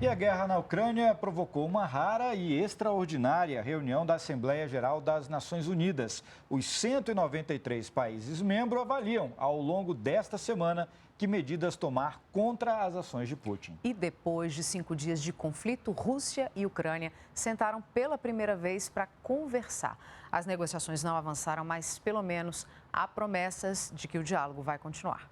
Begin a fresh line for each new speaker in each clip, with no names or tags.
E a guerra na Ucrânia provocou uma rara e extraordinária reunião da Assembleia Geral das Nações Unidas. Os 193 países membros avaliam, ao longo desta semana, que medidas tomar contra as ações de Putin.
E depois de 5 dias de conflito, Rússia e Ucrânia sentaram pela primeira vez para conversar. As negociações não avançaram, mas pelo menos há promessas de que o diálogo vai continuar.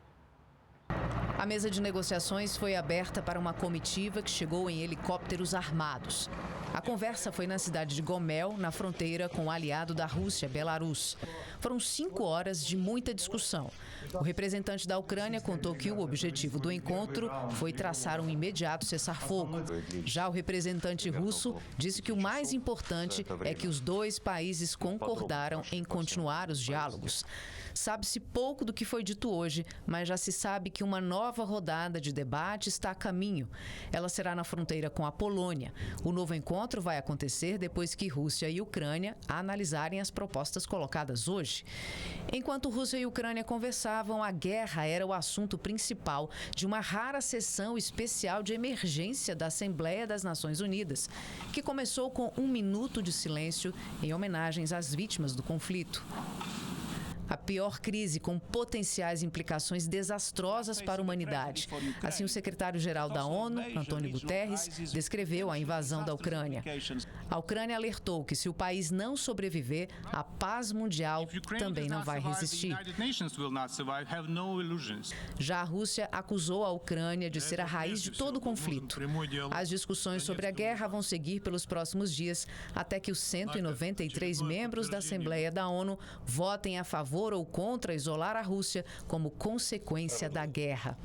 A mesa de negociações foi aberta para uma comitiva que chegou em helicópteros armados. A conversa foi na cidade de Gomel, na fronteira com o aliado da Rússia, Belarus. Foram 5 horas de muita discussão. O representante da Ucrânia contou que o objetivo do encontro foi traçar um imediato cessar-fogo. Já o representante russo disse que o mais importante é que os dois países concordaram em continuar os diálogos. Sabe-se pouco do que foi dito hoje, mas já se sabe que uma nova rodada de debate está a caminho. Ela será na fronteira com a Polônia. O novo encontro vai acontecer depois que Rússia e Ucrânia analisarem as propostas colocadas hoje. Enquanto Rússia e Ucrânia conversavam, a guerra era o assunto principal de uma rara sessão especial de emergência da Assembleia das Nações Unidas, que começou com 1 minuto de silêncio em homenagens às vítimas do conflito. A pior crise com potenciais implicações desastrosas para a humanidade. Assim, o secretário-geral da ONU, Antônio Guterres, descreveu a invasão da Ucrânia. A Ucrânia alertou que se o país não sobreviver, a paz mundial também não vai resistir. Já a Rússia acusou a Ucrânia de ser a raiz de todo o conflito. As discussões sobre a guerra vão seguir pelos próximos dias, até que os 193 membros da Assembleia da ONU votem a favor ou contra isolar a Rússia como consequência da guerra.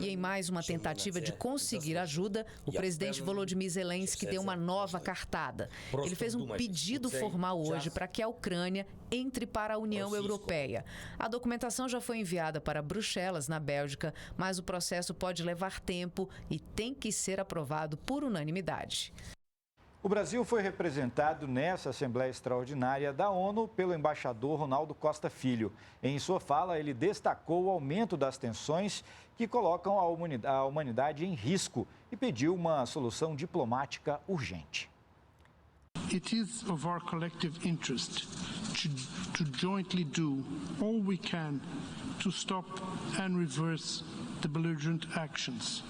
E em mais uma tentativa de conseguir ajuda, o presidente Volodymyr Zelensky deu uma nova cartada. Ele fez um pedido formal hoje para que a Ucrânia entre para a União Europeia. A documentação já foi enviada para Bruxelas, na Bélgica, mas o processo pode levar tempo e tem que ser aprovado por unanimidade.
O Brasil foi representado nessa Assembleia Extraordinária da ONU pelo embaixador Ronaldo Costa Filho. Em sua fala, ele destacou o aumento das tensões que colocam a humanidade em risco e pediu uma solução diplomática urgente.
It is of our collective interest to jointly do all we can to stop and reverse the belligerent actions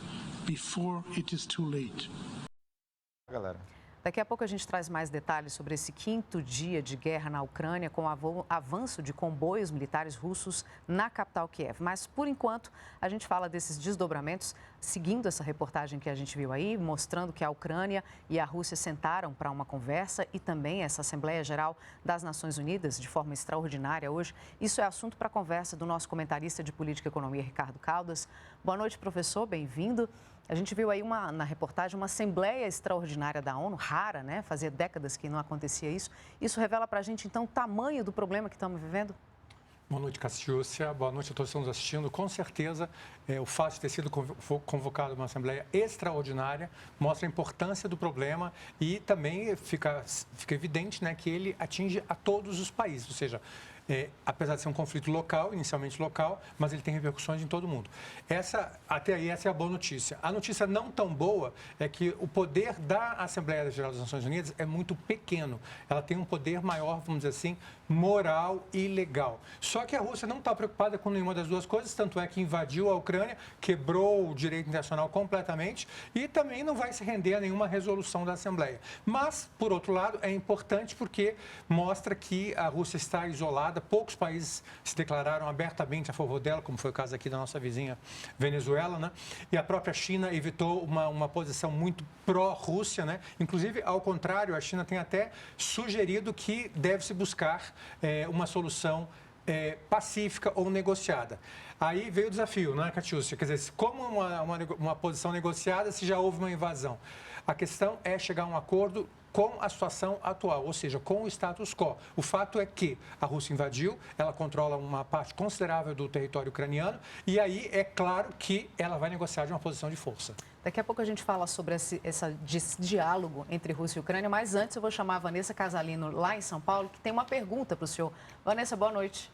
before it is too late.
Galera.
Daqui a pouco a gente traz mais detalhes sobre esse 5º dia de guerra na Ucrânia com o avanço de comboios militares russos na capital Kiev. Mas, por enquanto, a gente fala desses desdobramentos, seguindo essa reportagem que a gente viu aí, mostrando que a Ucrânia e a Rússia sentaram para uma conversa e também essa Assembleia Geral das Nações Unidas, de forma extraordinária hoje. Isso é assunto para a conversa do nosso comentarista de Política e Economia, Ricardo Caldas. Boa noite, professor, bem-vindo. A gente viu aí na reportagem uma Assembleia Extraordinária da ONU, rara, né? Fazia décadas que não acontecia isso. Isso revela para a gente, então, o tamanho do problema que estamos vivendo?
Boa noite, Cassiúcia. Boa noite a todos que estão nos assistindo. Com certeza, o fato de ter sido convocada uma Assembleia Extraordinária mostra a importância do problema e também fica evidente, né, que ele atinge a todos os países, ou seja, apesar de ser um conflito local, inicialmente local, mas ele tem repercussões em todo o mundo. Até aí, essa é a boa notícia. A notícia não tão boa é que o poder da Assembleia Geral das Nações Unidas é muito pequeno. Ela tem um poder maior, vamos dizer assim, moral e legal. Só que a Rússia não está preocupada com nenhuma das duas coisas, tanto é que invadiu a Ucrânia, quebrou o direito internacional completamente e também não vai se render a nenhuma resolução da Assembleia. Mas, por outro lado, é importante porque mostra que a Rússia está isolada. Poucos países se declararam abertamente a favor dela, como foi o caso aqui da nossa vizinha Venezuela, né? E a própria China evitou uma posição muito pró-Rússia, né? Inclusive, ao contrário, a China tem até sugerido que deve-se buscar uma solução pacífica ou negociada. Aí veio o desafio, não é, Catiúcia? Quer dizer, como uma posição negociada se já houve uma invasão? A questão é chegar a um acordo com a situação atual, ou seja, com o status quo. O fato é que a Rússia invadiu, ela controla uma parte considerável do território ucraniano e aí é claro que ela vai negociar de uma posição de força.
Daqui a pouco a gente fala sobre esse diálogo entre Rússia e Ucrânia, mas antes eu vou chamar a Vanessa Casalino, lá em São Paulo, que tem uma pergunta para o senhor. Vanessa, boa noite.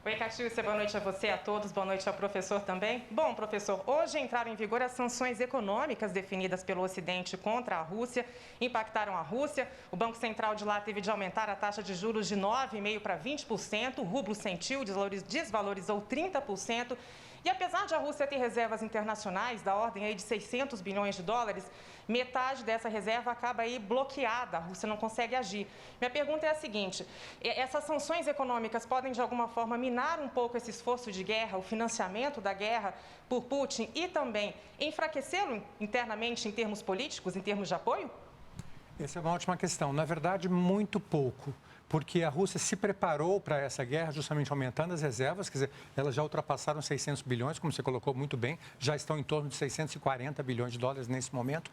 Oi, Catiúcia, boa noite a você, a todos, boa noite ao professor também. Bom, professor, hoje entraram em vigor as sanções econômicas definidas pelo Ocidente contra a Rússia, impactaram a Rússia. O Banco Central de lá teve de aumentar a taxa de juros de 9,5% para 20%, o rublo sentiu, desvalorizou 30%. E apesar de a Rússia ter reservas internacionais da ordem aí de 600 bilhões de dólares, metade dessa reserva acaba aí bloqueada, a Rússia não consegue agir. Minha pergunta é a seguinte, essas sanções econômicas podem de alguma forma minar um pouco esse esforço de guerra, o financiamento da guerra por Putin e também enfraquecê-lo internamente em termos políticos, em termos de apoio?
Essa é uma ótima questão. Na verdade, muito pouco. Porque a Rússia se preparou para essa guerra justamente aumentando as reservas, quer dizer, elas já ultrapassaram 600 bilhões, como você colocou muito bem, já estão em torno de 640 bilhões de dólares nesse momento.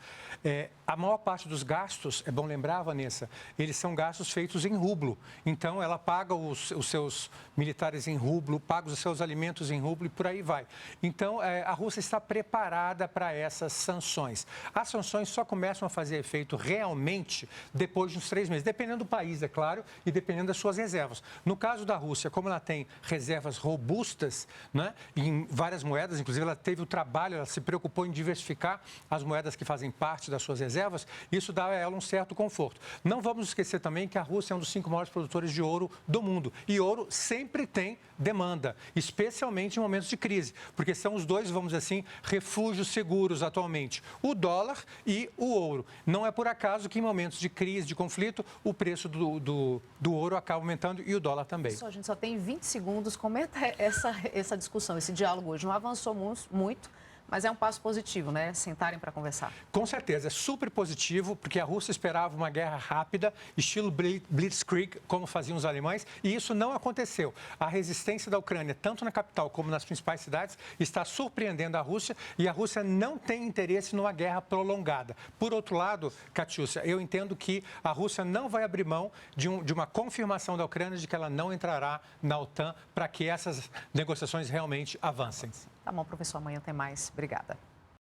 A maior parte dos gastos, é bom lembrar, Vanessa, eles são gastos feitos em rublo. Então, ela paga os seus militares em rublo, paga os seus alimentos em rublo e por aí vai. Então, a Rússia está preparada para essas sanções. As sanções só começam a fazer efeito realmente depois de uns 3 meses, dependendo do país, é claro, e dependendo das suas reservas. No caso da Rússia, como ela tem reservas robustas, né, em várias moedas, inclusive ela teve o trabalho, ela se preocupou em diversificar as moedas que fazem parte das suas reservas, isso dá a ela um certo conforto. Não vamos esquecer também que a Rússia é um dos 5 maiores produtores de ouro do mundo. E ouro sempre tem demanda, especialmente em momentos de crise, porque são os dois, vamos dizer assim, refúgios seguros atualmente, o dólar e o ouro. Não é por acaso que em momentos de crise, de conflito, o preço do ouro acaba aumentando e o dólar também.
A gente só tem 20 segundos. Comenta essa discussão, esse diálogo hoje. Não avançou muito, mas é um passo positivo, né? Sentarem para conversar.
Com certeza, é super positivo, porque a Rússia esperava uma guerra rápida, estilo Blitzkrieg, como faziam os alemães, e isso não aconteceu. A resistência da Ucrânia, tanto na capital como nas principais cidades, está surpreendendo a Rússia, e a Rússia não tem interesse numa guerra prolongada. Por outro lado, Catiúcia, eu entendo que a Rússia não vai abrir mão de uma confirmação da Ucrânia de que ela não entrará na OTAN para que essas negociações realmente avancem.
Tá bom, professor, amanhã tem mais. Obrigada.